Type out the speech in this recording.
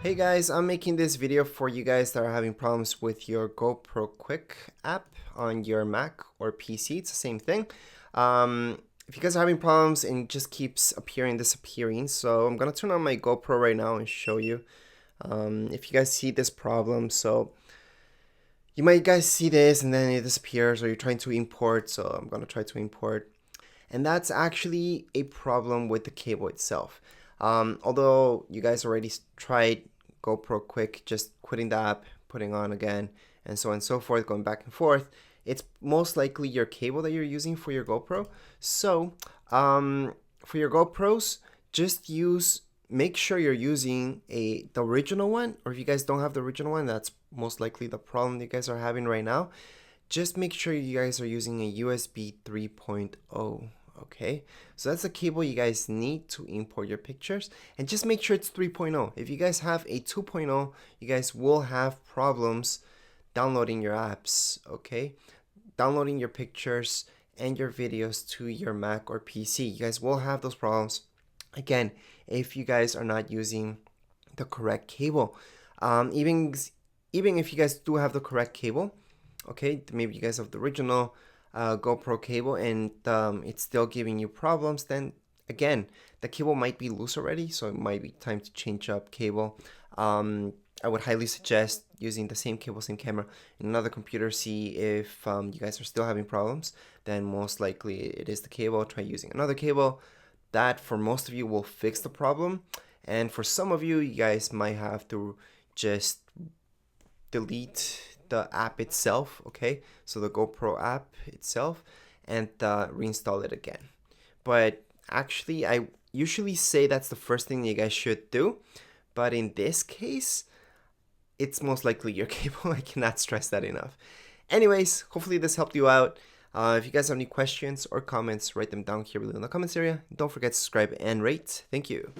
Hey guys, I'm making this video for you guys that are having problems with your GoPro Quick app on your Mac or PC. It's the same thing. If you guys are having problems and it just keeps disappearing, so I'm gonna turn on my GoPro right now and show you. If you guys see this problem, so you might guys see this and then it disappears, or you're trying to import, so I'm gonna try to import. And that's actually a problem with the cable itself. Although you guys already tried GoPro Quick, just quitting the app, putting on again, and so on and so forth, going back and forth, it's most likely your cable that you're using for your GoPro. So for your GoPros, just make sure you're using the original one, or if you guys don't have the original one, that's most likely the problem you guys are having right now. Just make sure you guys are using a USB 3.0. Okay, so that's the cable you guys need to import your pictures, and just make sure it's 3.0. If you guys have a 2.0, you guys will have problems downloading your apps, okay? Downloading your pictures and your videos to your Mac or PC. You guys will have those problems, again, if you guys are not using the correct cable. Even if you guys do have the correct cable, okay, maybe you guys have the original GoPro cable and it's still giving you problems, then again, the cable might be loose already, so it might be time to change up cable. I would highly suggest using the same cable, same camera in another computer. See if you guys are still having problems, then most likely it is the cable. Try using another cable. That, for most of you, will fix the problem, and for some of you, you guys might have to just delete the app itself, okay, so the GoPro app itself, and reinstall it again. But actually, I usually say that's the first thing you guys should do, but in this case, it's most likely your cable. I cannot stress that enough. Anyways, hopefully this helped you out. If you guys have any questions or comments, write them down here below in the comments area. Don't forget to subscribe and rate. Thank you.